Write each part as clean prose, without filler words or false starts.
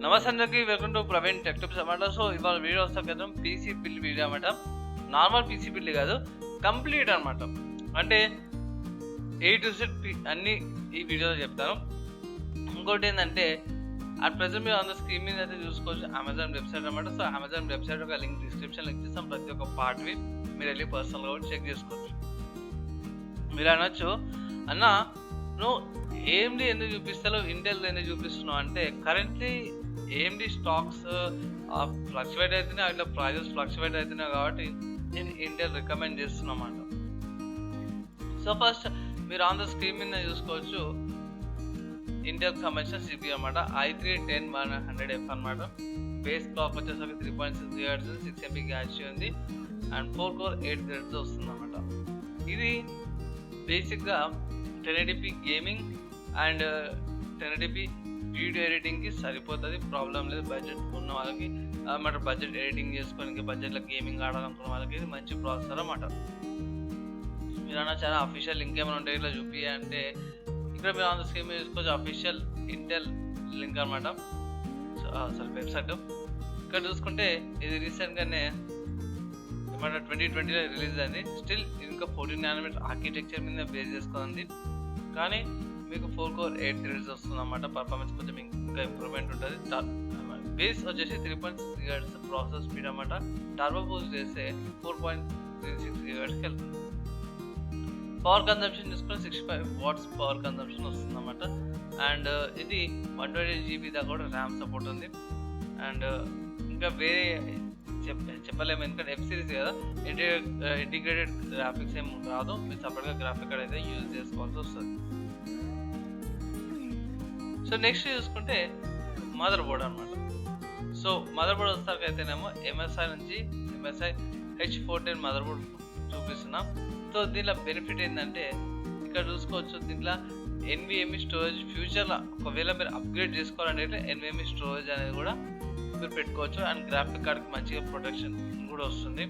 నమస్తే అందరికీ, welcome to Praveen tech tips అన్నమాట. సో ఇవాళ వీడియో వస్తా కదా, పీసీ బిల్డ్ వీడియో అనమాట. నార్మల్ పీసీ బిల్డ్ కాదు, కంప్లీట్ అనమాట. అంటే A to Z అన్ని ఈ వీడియోలో చెప్తాను. ఇంకోటి ఏంటంటే అట్ ప్రెజెంట్ మీరు ఆన్ ద స్క్రీన్ మీద అయితే చూసుకోవచ్చు అమెజాన్ వెబ్సైట్ అనమాట. సో అమెజాన్ వెబ్సైట్ ఒక లింక్ డిస్క్రిప్షన్లో ఇచ్చేస్తాం. ప్రతి ఒక్క పార్ట్వి మీరు వెళ్ళి పర్సనల్గా కూడా చెక్ చేసుకోవచ్చు. మీరు అనొచ్చు, అన్న నువ్వు AMD ఎందుకు చూపిస్తావు, ఇంటెల్ ఎందుకు చూపిస్తున్నావు అంటే, కరెంట్లీ AMD స్టాక్స్ ఫ్లక్చువేట్ అవుతున్నాయి, అట్లా ప్రైజెస్ ఫ్లక్చువేట్ అవుతున్నాయి కాబట్టి నేను ఇంటెల్ రికమెండ్ చేస్తున్నా అన్నమాట. సో ఫస్ట్ మీరు ఆన్ ద స్క్రీన్ మీద చూసుకోవచ్చు ఇంటెల్కి సంబంధించిన CPU అనమాట. i3-10100F అనమాట. బేస్ క్లాక్ వచ్చేసరికి 3.6 GHz 6 MB క్యాష్ ఉంది అండ్ 4 core 8 threads వస్తుంది అనమాట. ఇది బేసిక్గా 1080p gaming and 1080p video ఎడిటింగ్కి సరిపోతుంది, ప్రాబ్లం లేదు. బడ్జెట్ ఉన్న వాళ్ళకి అన్నమాట, బడ్జెట్ ఎడిటింగ్ చేసుకోవడానికి, బడ్జెట్లో గేమింగ్ ఆడాలనుకున్న వాళ్ళకి ఇది మంచి ప్రాసెసర్ అన్నమాట. మీరు అన్న చాలా అఫీషియల్ లింక్ ఏమైనా ఉంటే ఇట్లా చూపి అంటే, ఇక్కడ మీరు ఆన్ ద స్క్రీన్ చూసుకోవచ్చు అఫీషియల్ ఇంటెల్ లింక్ అనమాట. Sorry website. ఇక్కడ చూసుకుంటే ఇది రీసెంట్గానే ఏమంటే 2020లో రిలీజ్ అయింది. స్టిల్ ఇంకా 14 nm ఆర్కిటెక్చర్ మీద బేస్ చేసుకుంది, కానీ మీకు 4 core 8 threads వస్తుంది అన్నమాట. పర్ఫార్మెన్స్ కొంచెం ఇంకా ఇంప్రూవ్మెంట్ ఉంటుంది. బేస్ వచ్చేసి 3.6 GHz ప్రాసెసర్ స్పీడ్ అన్నమాట. టర్బో బూస్ట్ చేస్తే 4.36 GHzకి వెళ్తుంది. పవర్ కన్జంప్షన్ చూసుకుంటే 65 watts పవర్ కన్జంప్షన్ వస్తుంది అన్నమాట. అండ్ ఇది 128 GB దాకా కూడా ర్యామ్ సపోర్ట్ ఉంది. అండ్ ఇంకా వేరే చెప్పలేము, ఎందుకంటే F సిరీస్ కదా, ఇంటిగ్రేటెడ్ గ్రాఫిక్స్ ఏం రాదు. మీరు సపరేట్గా గ్రాఫిక్ కార్డ్ అయితే యూజ్ చేసుకోవాల్సి వస్తుంది. సో నెక్స్ట్ చూసుకుంటే మదర్ బోర్డ్ అనమాట. సో మదర్ బోర్డ్ వస్తాక అయితేనేమో MSI నుంచి MSI H410 మదర్ బోర్డ్ చూపిస్తున్నాం. సో దీనిలో బెనిఫిట్ ఏంటంటే, ఇక్కడ చూసుకోవచ్చు దీంట్లో NVMe స్టోరేజ్ ఫ్యూచర్లో ఒకవేళ మీరు అప్గ్రేడ్ చేసుకోవాలంటే NVMe స్టోరేజ్ అనేది కూడా మీరు పెట్టుకోవచ్చు. అండ్ గ్రాఫిక్ కార్డ్కి మంచిగా ప్రొటెక్షన్ కూడా వస్తుంది.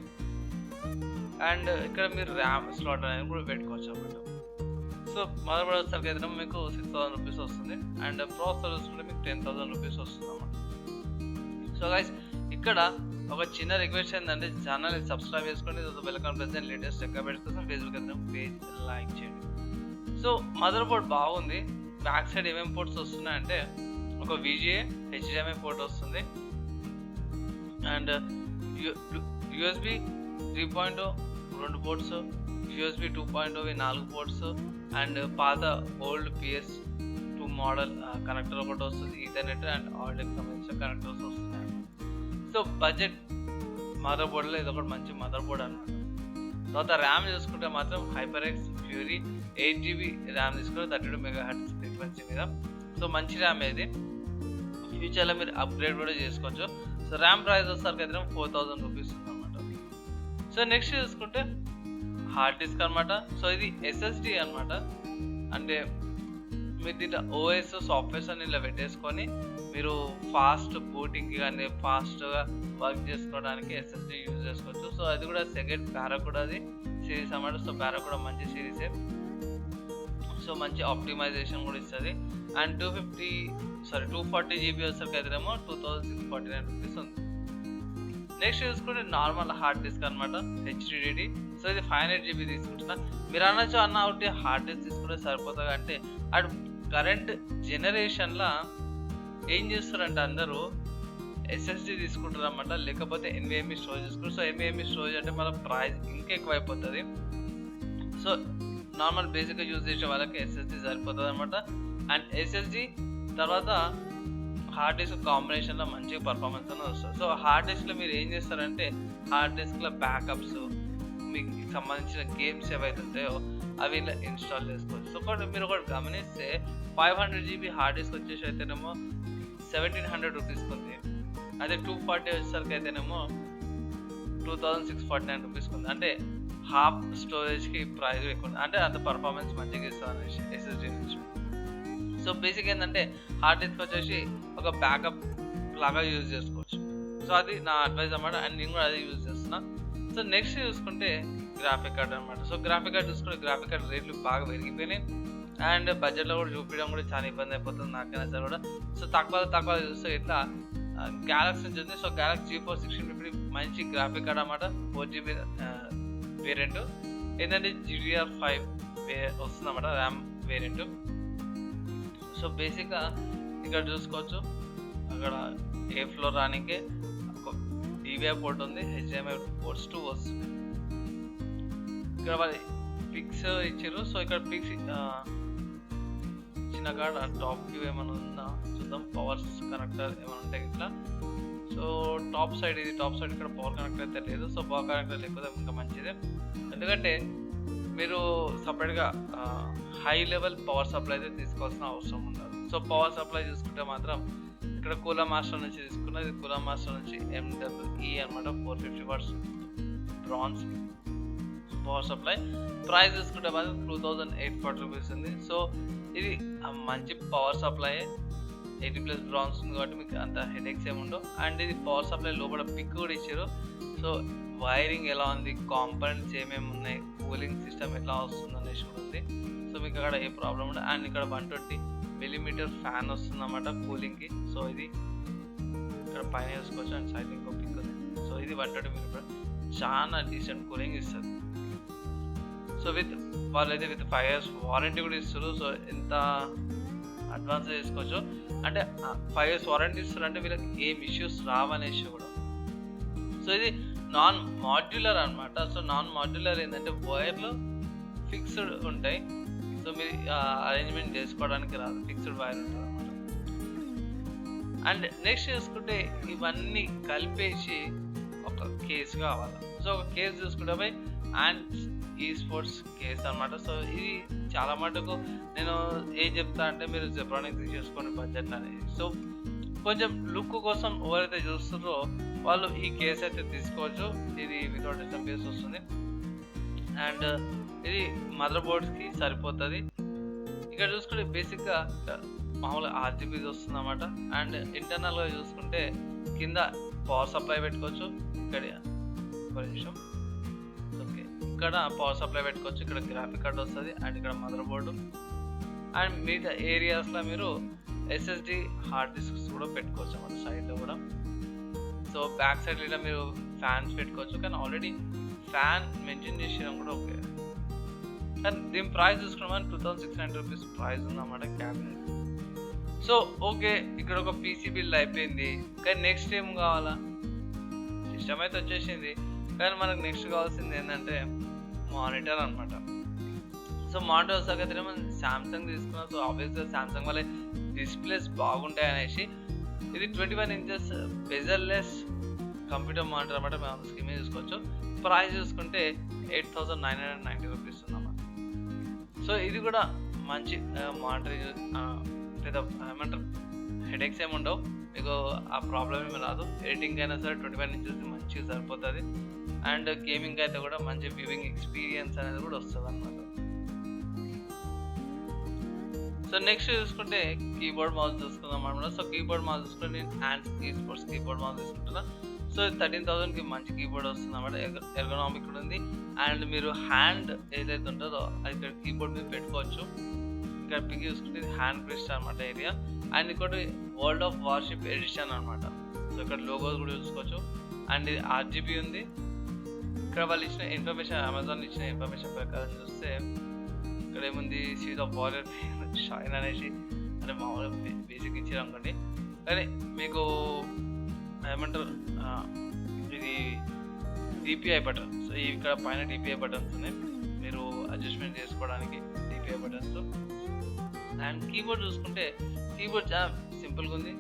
అండ్ ఇక్కడ మీరు ర్యామ్ స్లాట్ అనేది కూడా పెట్టుకోవచ్చు అన్నమాట. సో మదర్ బోర్డ్ వచ్చేసరికి అయితే మీకు 6000 రూపీస్ వస్తుంది. అండ్ ప్రాసెసర్ చూసుకుంటే మీకు 10,000 రూపీస్ వస్తుంది అన్నమాట. సో గైస్, ఇక్కడ ఒక చిన్న రిక్వెస్ట్ ఏంటంటే, ఛానల్ సబ్స్క్రైబ్ చేసుకోండి. Welcome present latest tech updates కోసం ఫేస్బుక్ అయితే పేజ్ లైక్ చేయండి. సో మదర్ బోర్డ్ బాగుంది. బ్యాక్ సైడ్ ఏమేమి పోర్ట్స్ వస్తున్నాయంటే, ఒక VGA HDMI పోర్ట్ వస్తుంది. And USB 3.0 2 ports, USB 2.0 4 ports, and పాత ఓల్డ్ PS2 మోడల్ కనెక్టర్ ఒకటి వస్తుంది. ఈథర్నెట్ అండ్ ఆడియోకి సంబంధించిన కనెక్టర్స్ వస్తున్నాయి. సో బడ్జెట్ మదర్ బోర్డ్లో ఇది ఒకటి మంచి మదర్ బోర్డ్ అనమాట. తర్వాత ర్యామ్ చూసుకుంటే మాత్రం HyperX Fury 8 GB ర్యామ్ తీసుకుంటే 32 MHz ఫ్రీక్వెన్సీ మీద. సో మంచి ర్యామ్ ఇది, ఫ్యూచర్లో మీరు అప్గ్రేడ్ కూడా చేసుకోవచ్చు. సో ర్యామ్ ప్రైస్ వస్తారు అయితే 4000 రూపీస్ ఉందన్నమాట. సో నెక్స్ట్ చూసుకుంటే హార్డ్ డిస్క్ అనమాట. సో ఇది SSD అనమాట. అంటే మీరు దీంట్లో OS సాఫ్ట్వేర్స్ అని ఇలా పెట్టేసుకొని మీరు ఫాస్ట్ బూటింగ్కి కానీ ఫాస్ట్గా వర్క్ చేసుకోవడానికి SSD యూజ్ చేసుకోవచ్చు. సో అది కూడా సెకండ్ పారాకూడా అది సిరీస్ అన్నమాట. సో పారాకూడా మంచి సిరీసే. సో మంచి ఆప్టిమైజేషన్ కూడా ఇస్తుంది. అండ్ 240 GB వచ్చేసరికి అయితేనేమో 2649 రూపీస్ ఉంది. నెక్స్ట్ చూసుకుంటే నార్మల్ హార్డ్ డిస్క్ అనమాట, HDD. సో ఇది 500 GB తీసుకుంటున్నా. మీరు అనొచ్చు, అన్న ఒకటి హార్డ్ డిస్క్ తీసుకుంటే సరిపోతుంది అంటే, అటు కరెంట్ జనరేషన్లో ఏం చేస్తారంటే అందరూ SSD తీసుకుంటారు అన్నమాట, లేకపోతే NVMe స్టోరేజ్ తీసుకుంటారు. సో NVMe స్టోరేజ్ అంటే మన ప్రైస్ ఇంకా ఎక్కువ అయిపోతుంది. సో నార్మల్ బేసిక్గా యూజ్ చేసే వాళ్ళకి SSD సరిపోతుంది అనమాట. అండ్ SSD తర్వాత హార్డ్ డిస్క్ కాంబినేషన్లో మంచిగా పర్ఫార్మెన్స్ అనేది వస్తుంది. సో హార్డ్ డిస్క్లో మీరు ఏం చేస్తారంటే, హార్డ్ డిస్క్లో బ్యాకప్స్, మీకు సంబంధించిన గేమ్స్ ఏవైతే ఉంటాయో అవి ఇలా ఇన్స్టాల్ చేసుకోవచ్చు. సో మీరు ఒకటి గమనిస్తే 500 GB హార్డ్ డిస్క్ వచ్చేసి అయితేనేమో 1700 రూపీస్కి ఉంది. అదే 240 వచ్చేసరికి అయితేనేమో 2649 రూపీస్కి ఉంది. అంటే హాఫ్ స్టోరేజ్కి ప్రైస్ ఎక్కువ ఉంది. అంటే అంత పర్ఫార్మెన్స్ మంచిగా ఇస్తుంది SSD నుంచి. సో బేసిక్ ఏంటంటే హార్డ్ డిస్క్ వచ్చేసి ఒక బ్యాకప్ లాగా యూజ్ చేసుకోవచ్చు. సో అది నా అడ్వైజ్ అన్నమాట. అండ్ నేను కూడా అదే యూజ్ చేస్తున్నా. సో నెక్స్ట్ చూసుకుంటే గ్రాఫిక్ కార్డ్ అనమాట. సో గ్రాఫిక్ కార్డ్ చూసుకుంటే గ్రాఫిక్ కార్డ్ రేట్లు బాగా పెరిగిపోయినాయి. అండ్ బడ్జెట్లో కూడా చూపించడం కూడా చాలా ఇబ్బంది అయిపోతుంది నాకైనా సరే కూడా. సో తక్కువ చూస్తే ఇట్లా గ్యాలక్సీ నుంచి ఉంది. సో గ్యాలక్సీ G4 1650 మంచి గ్రాఫిక్ కార్డ్ అన్నమాట, 4GB వేరియంట్. ఏంటంటే GDDR5 వస్తుంది అన్నమాట, ర్యామ్ వేరియంట్. సో బేసిక్గా ఇక్కడ చూసుకోవచ్చు, అక్కడ ఏ ఫ్లోర్ రానికే ఒక DVI పోర్ట్ ఉంది, HDMI పోర్ట్స్ 2 వస్తుంది. ఇక్కడ వాళ్ళు పిక్స్ ఇచ్చారు. సో ఇక్కడ పిక్స్ చిన్న కార్డ్ ఆ టాప్ వ్యూ ఏమైనా ఉందా చూద్దాం. పవర్ కనెక్టర్ ఏమైనా ఉంటాయి ఇట్లా. సో టాప్ సైడ్ ఇక్కడ పవర్ కనెక్టర్ అయితే లేదు. సో పవర్ కనెక్టర్ లేకపోతే ఇంకా మంచిదే, ఎందుకంటే మీరు సపరేట్గా హై లెవెల్ పవర్ సప్లై అయితే తీసుకోవాల్సిన అవసరం ఉండదు. సో పవర్ సప్లై చూసుకుంటే మాత్రం ఇక్కడ కూలర్ మాస్టర్ నుంచి తీసుకున్నది, కూలర్ మాస్టర్ నుంచి MWE అనమాట, 450 watts bronze power supply. Price చూసుకుంటే మాత్రం 2840 రూపీస్ ఉంది. సో ఇది మంచి పవర్ సప్లై, 80+ బ్రాంజ్ ఉంది కాబట్టి మీకు అంత హెడేక్స్ ఏమి ఉండవు. అండ్ ఇది పవర్ సప్లై లోపల పిక్ కూడా ఇచ్చారు. సో వైరింగ్ ఎలా ఉంది, కాంపోనెంట్స్ ఏమేమి ఉన్నాయి, కూలింగ్ సిస్టమ్ ఎట్లా వస్తుంది అనేసి కూడా ఉంది. సో మీకు అక్కడ ఏ ప్రాబ్లం ఉండదు. అండ్ ఇక్కడ 120mm ఫ్యాన్ వస్తుంది అన్నమాట కూలింగ్కి. సో ఇది ఇక్కడ పైన వేసుకోవచ్చు. అండ్ సైడ్ ఇంకో పిక్ ఉంది. సో ఇది 120mm చాలా డీసెంట్ కూలింగ్ ఇస్తుంది. సో వాళ్ళైతే విత్ 5 years వారంటీ కూడా ఇస్తారు. సో ఎంత అడ్వాన్స్ చేసుకోవచ్చు అంటే 5 years వారంటీ ఇస్తారు అంటే వీళ్ళకి ఏం ఇష్యూస్ రావనేసి కూడా. సో ఇది నాన్ మాడ్యులర్ అనమాట. సో నాన్ మాడ్యులర్ ఏంటంటే వైర్లు ఫిక్స్డ్ ఉంటాయి. సో మీరు అరేంజ్మెంట్ చేసుకోవడానికి రాదు, ఫిక్స్డ్ వైర్ ఉంటుంది అనమాట. అండ్ నెక్స్ట్ చూసుకుంటే ఇవన్నీ కలిపేసి ఒక కేసు కావాలి. సో ఒక కేసు చూసుకుంటే పోయి అండ్ eSports కేస్ అనమాట. సో ఇది చాలా మటుకు నేను ఏం చెప్తా అంటే మీరు జెబ్రానిక్స్ తీసేసుకోండి బడ్జెట్ అనేది. సో కొంచెం లుక్ కోసం ఎవరైతే చూస్తున్నారో వాళ్ళు ఈ కేస్ అయితే తీసుకోవచ్చు. ఇది వితౌట్ ఎస్ఎం కేస్ వస్తుంది. అండ్ ఇది మదర్ బోర్డ్స్కి సరిపోతుంది. ఇక్కడ చూసుకుంటే బేసిక్గా మామూలుగా RGB వస్తుంది అన్నమాట. అండ్ ఇంటర్నల్గా చూసుకుంటే కింద పవర్ సప్లై పెట్టుకోవచ్చు. ఇక్కడ ఒక నిమిషం, ఓకే, ఇక్కడ పవర్ సప్లై పెట్టుకోవచ్చు. ఇక్కడ గ్రాఫిక్ కార్డ్ వస్తుంది. అండ్ ఇక్కడ మదర్ బోర్డు. అండ్ మిగతా ఏరియాస్లో మీరు SSD హార్డ్ డిస్క్స్ కూడా పెట్టుకోవచ్చు అన్నమాట సైడ్లో కూడా. సో బ్యాక్ సైడ్ ఇలా మీరు ఫ్యాన్స్ పెట్టుకోవచ్చు. కానీ ఆల్రెడీ ఫ్యాన్ మెన్షన్ చేసినా కూడా ఓకే. కానీ దీని ప్రైస్ చూసుకున్నాం 2690 రూపీస్ ప్రైస్ ఉందన్నమాట క్యాబినెట్. సో ఓకే, ఇక్కడ ఒక PC బిల్ అయిపోయింది. కానీ నెక్స్ట్ ఏం కావాలా, సిస్టమ్ అయితే వచ్చేసింది. కానీ మనకు నెక్స్ట్ కావాల్సింది ఏంటంటే మానిటర్ అనమాట. సో మానిటర్ వచ్చాక అయితే మనం శాంసంగ్ తీసుకున్నాం. సో ఆబ్వియస్గా శాంసంగ్ వల్ల డిస్ప్లేస్ బాగుంటాయి అనేసి ఇది 21 inches బెజల్లెస్ కంప్యూటర్ మానిటర్ అనమాట. మనం స్కీమ్ చూసుకోవచ్చు. ప్రైస్ చూసుకుంటే 8990 రూపీస్ ఉందన్నమాట. సో ఇది కూడా మంచి మానిటర్, పెద్ద ఏమంటారు హెడేక్స్ ఏమి ఉండవు, మీకు ఆ ప్రాబ్లమ్ ఏమి రాదు. ఎడిటింగ్ అయినా సరే 21 inches మంచిగా సరిపోతుంది. అండ్ గేమింగ్ అయితే కూడా మంచి వ్యూవింగ్ ఎక్స్పీరియన్స్ అనేది కూడా వస్తుంది అన్నమాట. సో నెక్స్ట్ చూసుకుంటే కీబోర్డ్ మౌస్ చూసుకుందాం అనమాట. సో కీబోర్డ్ మౌస్ చూసుకుంటే నేను eSports కీబోర్డ్ మౌస్ తీసుకుంటున్నా. సో 13,000కి మంచి కీబోర్డ్ వస్తుంది అన్నమాట. ఎర్గనామిక్ కూడా ఉంది. అండ్ మీరు హ్యాండ్ ఏదైతే ఉంటుందో అది ఇక్కడ కీబోర్డ్ మీద పెట్టుకోవచ్చు. ఇక్కడ పిక్ చూసుకుంటే ఇది హ్యాండ్ ప్రెస్ట్ అనమాట ఏరియా. అండ్ ఇంకోటి వరల్డ్ ఆఫ్ వార్షిప్ ఎడిషన్ అనమాట. సో ఇక్కడ లోగోస్ కూడా చూసుకోవచ్చు. అండ్ ఇది RGB ఉంది. ఇక్కడ వాళ్ళు ఇచ్చిన ఇన్ఫర్మేషన్, అమెజాన్ ఇచ్చిన ఇన్ఫర్మేషన్ ప్రకారం చూస్తే ఇక్కడ ఏముంది, సీజ్ ఆఫ్ వారియర్ షైన్ అనేసి అంటే మామూలుగా బేసిక్ ఇచ్చారు అనుకోండి. కానీ మీకు ఏమంటారు ఇది DPI బటన్. సో ఇక్కడ పైన DPI బటన్స్ ఉన్నాయి, మీరు అడ్జస్ట్మెంట్ చేసుకోవడానికి DPI బటన్స్. అండ్ కీబోర్డ్ చూసుకుంటే కీబోర్డ్ చాలా సింపుల్గా ఉంది,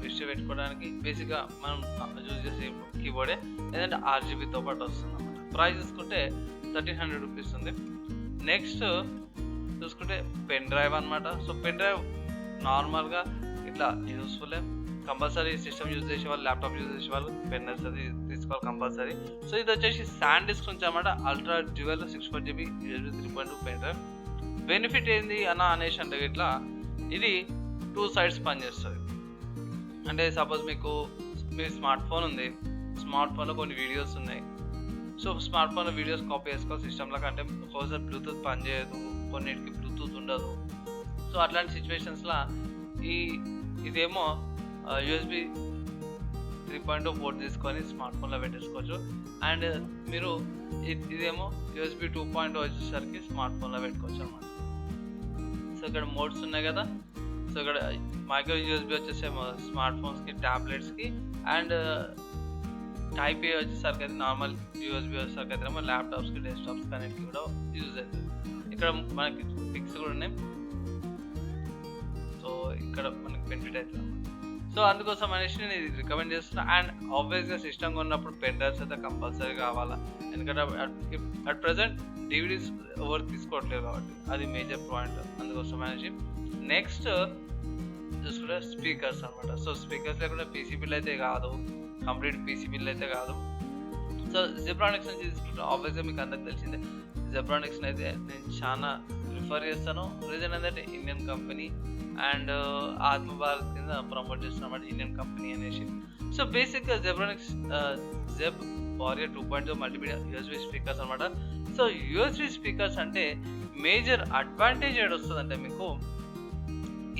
రిస్ట్ పెట్టుకోవడానికి. బేసిక్గా మనం యూజ్ చేసే కీబోర్డే, లేదంటే RGBతో పాటు వస్తుంది అన్నమాట. ప్రైస్ చూసుకుంటే 1300 రూపీస్ ఉంది. నెక్స్ట్ చూసుకుంటే పెన్ డ్రైవ్ అనమాట. సో పెన్ డ్రైవ్ నార్మల్గా ఇట్లా యూస్ఫుల్లే. కంపల్సరీ సిస్టమ్ యూజ్ చేసే వాళ్ళు, ల్యాప్టాప్ యూజ్ చేసే వాళ్ళు పెన్ అది తీసుకోవాలి కంపల్సరీ. సో ఇది వచ్చేసి శాండ్ డిస్క్ నుంచి అన్నమాట. Ultra dual 64GB USB 3.2 pen drive. Benefit ఏంది అనేసి అంటే ఇట్లా ఇది 2 sides పనిచేస్తుంది. అంటే సపోజ్ మీకు మీ స్మార్ట్ ఫోన్ ఉంది, స్మార్ట్ ఫోన్లో కొన్ని వీడియోస్ ఉన్నాయి. సో స్మార్ట్ ఫోన్లో వీడియోస్ కాపీ చేసుకోవాలి సిస్టమ్లో. అంటే ఒక్కోసారి బ్లూటూత్ పనిచేయదు, కొన్నిటికి బ్లూటూత్ ఉండదు. సో అట్లాంటి సిచ్యువేషన్స్లో ఇదేమో యూఎస్బి 3.0 పోర్ట్ తీసుకొని స్మార్ట్ ఫోన్లో పెట్టేసుకోవచ్చు. అండ్ మీరు ఇదేమో యూఎస్బి 2.0 వచ్చేసరికి స్మార్ట్ ఫోన్లో పెట్టుకోవచ్చు అనమాట. సో ఇక్కడ మోడ్స్ ఉన్నాయి కదా. సో ఇక్కడ మైక్రో యూఎస్బి వచ్చేసేమో స్మార్ట్ ఫోన్స్కి, ట్యాబ్లెట్స్కి, అండ్ టైప్ ఏ వచ్చేసరికి అయితే నార్మల్ యూఎస్బి వచ్చేసరికి అయితే ఏమో ల్యాప్టాప్స్కి, డెస్క్టాప్స్ అన్నిటికి కూడా యూజ్ అవుతుంది. ఇక్కడ మనకి పిక్స్ కూడా ఉన్నాయి. సో ఇక్కడ మనకి బెనిఫిట్ అవుతుంది. సో అందుకోసం అనేసి నేను ఇది రికమెండ్ చేస్తున్నాను. అండ్ ఆబ్వియస్గా సిస్టమ్ కొన్నప్పుడు పెన్ డ్రైవ్స్ అయితే కంపల్సరీ కావాలా, ఎందుకంటే అట్ ప్రజెంట్ డివిడీస్ ఎవరు తీసుకోవట్లేదు కాబట్టి అది మేజర్ పాయింట్. అందుకోసం అనేసి నెక్స్ట్ చూసుకుంటే స్పీకర్స్ అనమాట. సో స్పీకర్స్ లేకుండా పీసీ బిల్ అయితే కాదు, కంప్లీట్ పీసీ బిల్ అయితే కాదు. సో జెబ్రానిక్స్ నుంచి తీసుకుంటే ఆబ్వియస్గా మీకు అందరికి తెలిసిందే, జెబ్రానిక్స్ని అయితే నేను చాలా ప్రిఫర్ చేస్తాను. రీజన్ ఏంటంటే ఇండియన్ కంపెనీ అండ్ ఆత్మభారత్ కింద ప్రమోట్ చేస్తున్నమాట ఇండియన్ కంపెనీ అనేసి. సో బేసిక్గా Zebronics Zeb Warrior 2.0 multimedia USB speakers అనమాట. సో యూఎస్బి స్పీకర్స్ అంటే మేజర్ అడ్వాంటేజ్ ఏడు వస్తుందంటే మీకు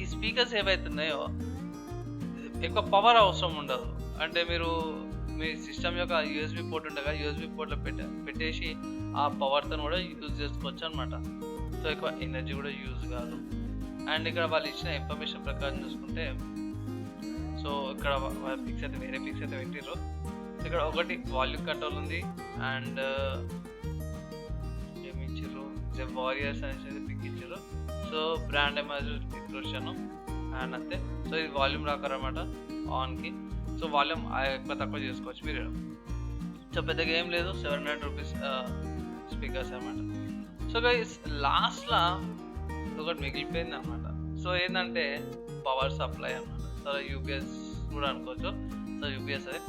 ఈ స్పీకర్స్ ఏవైతున్నాయో ఎక్కువ పవర్ అవసరం ఉండదు. అంటే మీరు మీ సిస్టమ్ యొక్క యూఎస్బి పోర్ట్ ఉండగా యూఎస్బి పోర్ట్లో పెట్టేసి ఆ పవర్తో కూడా యూజ్ చేసుకోవచ్చు అనమాట. సో ఎక్కువ ఎనర్జీ కూడా యూజ్ కాదు. అండ్ ఇక్కడ వాళ్ళు ఇచ్చిన ఇన్ఫర్మేషన్ ప్రకారం చూసుకుంటే, సో ఇక్కడ పిక్స్ అయితే వేరే పిక్స్ అయితే పెట్టిర్రు. ఇక్కడ ఒకటి వాల్యూమ్ కంట్రోల్ ఉంది, అండ్ ఏమి ఇచ్చారు, జెబ్ వారియర్స్ అనేసి పిక్ ఇచ్చారు. సో బ్రాండ్ ఎమర్జెన్సీ అండ్ అంతే. సో ఇది వాల్యూమ్ రాకర్ అనమాట ఆన్కి. సో వాల్యూమ్ ఎక్కువ తక్కువ చేసుకోవచ్చు మీరు. సో పెద్దగా ఏం లేదు, 700 రూపీస్ స్పీకర్స్ అనమాట. సో గైస్ లాస్ట్లో ఒకటి మిగిలిపోయింది అనమాట. సో ఏంటంటే పవర్ సప్లై అనమాట. సో యూపీఎస్ కూడా అనుకోవచ్చు. సో యూపీఎస్ అదే.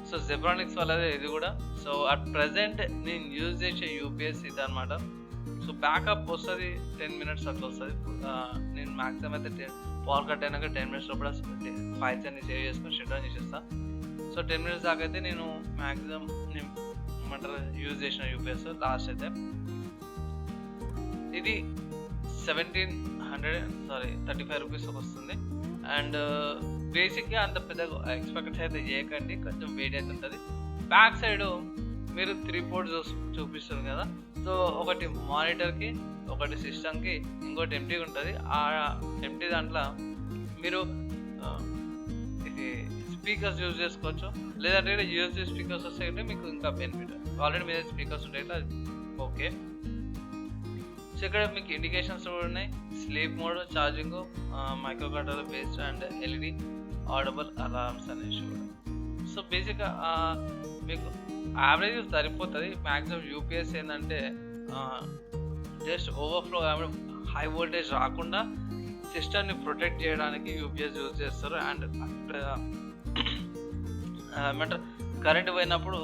సో జెబ్రానిక్స్ వాళ్ళదే ఇది కూడా. సో అట్ ప్రజెంట్ నేను యూజ్ చేసే యూపీఎస్ ఇది అనమాట. సో బ్యాకప్ వస్తుంది 10 minutes అట్లా వస్తుంది. నేను మ్యాక్సిమం అయితే పవర్ కట్ అయినాక 10 minutes లోపల ఫైల్స్ అన్ని సేవ్ చేసుకొని షట్ డౌన్ చేసేస్తాను. సో 10 minutes దాకా అయితే నేను మ్యాక్సిమం నేను ఏమంటారు యూజ్ చేసిన యూపీఎస్. లాస్ట్ అయితే ఇది 35 రూపీస్ వస్తుంది. అండ్ బేసిక్గా అంత పెద్దగా ఎక్స్పెక్ట్ అయితే చేయకండి, కొంచెం వెయిట్ అయితే ఉంటుంది. బ్యాక్ సైడ్ మీరు 3 ports చూపిస్తుంది కదా. సో ఒకటి మానిటర్కి, ఒకటి సిస్టమ్కి, ఇంకోటి ఎంటీగా ఉంటుంది. ఆ ఎంటీ దాంట్లో మీరు ఇది స్పీకర్స్ యూజ్ చేసుకోవచ్చు, లేదంటే యూఎస్బీ స్పీకర్స్ వస్తే మీకు ఇంకా బెనిఫిట్. ఆల్రెడీ మీద స్పీకర్స్ ఉంటాయి ఓకే. సో ఇక్కడ మీకు ఇండికేషన్స్ కూడా ఉన్నాయి, sleep mode, charging, micro controller based and LED audible alarms అనేసి కూడా. సో బేసిక్గా మీకు యావరేజ్ సరిపోతుంది. మ్యాక్సిమం యూపీఎస్ ఏంటంటే జస్ట్ ఓవర్ఫ్లో హై వోల్టేజ్ రాకుండా సిస్టమ్ని ప్రొటెక్ట్ చేయడానికి యూపీఎస్ యూజ్ చేస్తారు. అండ్ ఏమంటారు కరెంట్ పోయినప్పుడు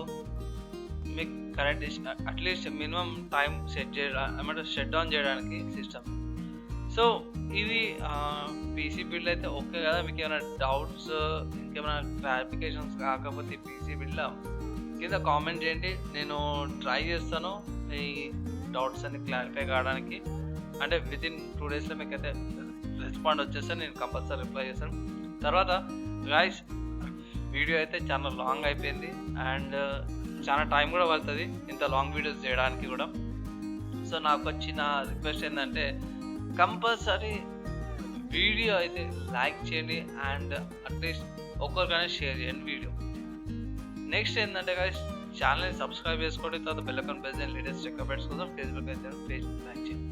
మీకు current at least minimum time set చేయడం ఏమంటారు షట్ డౌన్ చేయడానికి సిస్టమ్. సో ఇది పీసీ బిల్డ్ అయితే ఓకే కదా. మీకు ఏమైనా డౌట్స్, ఇంకేమైనా క్లారిఫికేషన్స్ కాకపోతే పీసీ బిల్డ్ కింద కామెంట్ చేయండి, నేను ట్రై చేస్తాను ఈ డౌట్స్ అన్ని క్లారిఫై కావడానికి. అంటే వితిన్ 2 daysలో మీకు అయితే రెస్పాండ్ వచ్చేస్తాను, నేను కంపల్సరీ రిప్లై చేస్తాను. తర్వాత గైస్ వీడియో అయితే చాలా లాంగ్ అయిపోయింది అండ్ చాలా టైం కూడా పడుతుంది ఇంత లాంగ్ వీడియోస్ చేయడానికి కూడా. సో నాకు వచ్చిన రిక్వెస్ట్ ఏంటంటే కంపల్సరీ వీడియో అయితే లైక్ చేయండి అండ్ అట్లీస్ట్ ఒక్కరికైనా షేర్ చేయండి వీడియో. నెక్స్ట్ ఏంటంటే గైస్ ఛానల్ని సబ్స్క్రైబ్ చేసుకోండి, తర్వాత బెల్ ఐకాన్ ప్రెస్ చేయండి. లేటెస్ట్ టెక్ అప్డేట్స్ కోసం ఫేస్బుక్ అయితే పేజ్ లైక్ చేయండి.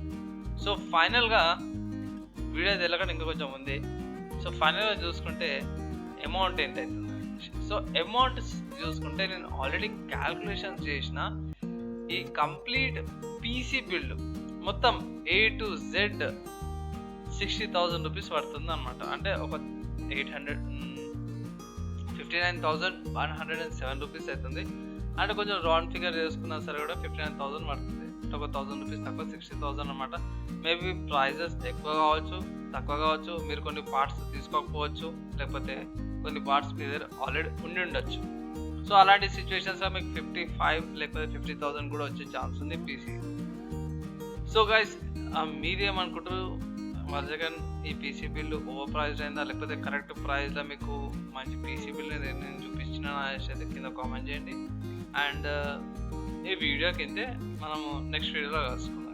సో ఫైనల్గా వీడియో వెళ్ళకుండా ఇంకా కొంచెం ఉంది. సో ఫైనల్గా చూసుకుంటే అమౌంట్ ఎంత అవుతుంది. సో అమౌంట్ చూసుకుంటే నేను ఆల్రెడీ క్యాల్కులేషన్ చేసిన ఈ కంప్లీట్ పీసీ బిల్డ్ మొత్తం A to Z 60,000 రూపీస్ పడుతుంది అనమాట. అంటే ఒక 59,107 రూపీస్ అవుతుంది. అంటే కొంచెం రౌండ్ ఫిగర్ చేసుకున్నా సరే కూడా 59,000 పడుతుంది. అంటే ఒక 1,000 రూపీస్ తక్కువ 60,000 అనమాట. మేబీ ప్రైజెస్ ఎక్కువ కావచ్చు, తక్కువ కావచ్చు, మీరు కొన్ని పార్ట్స్ తీసుకోకపోవచ్చు, లేకపోతే కొన్ని పార్ట్స్ మీ దగ్గర ఆల్రెడీ ఉండి ఉండొచ్చు. సో అలాంటి సిచ్యువేషన్స్లో మీకు 55 లేకపోతే 50,000 కూడా వచ్చే ఛాన్స్ ఉంది పీసీ. సో గైస్ మీరేమనుకుంటారు వాళ్ళ దగ్గర ఈ పీసీ బిల్లు ఓవర్ ప్రైస్ అయిందా, లేకపోతే కరెక్ట్ ప్రైస్లో మీకు మంచి పీసీ బిల్లు నేను చూపించిన అనేసి అయితే కింద కామెంట్ చేయండి. అండ్ ఈ వీడియో కింద మనము నెక్స్ట్ వీడియోలో కలుసుకుందాం.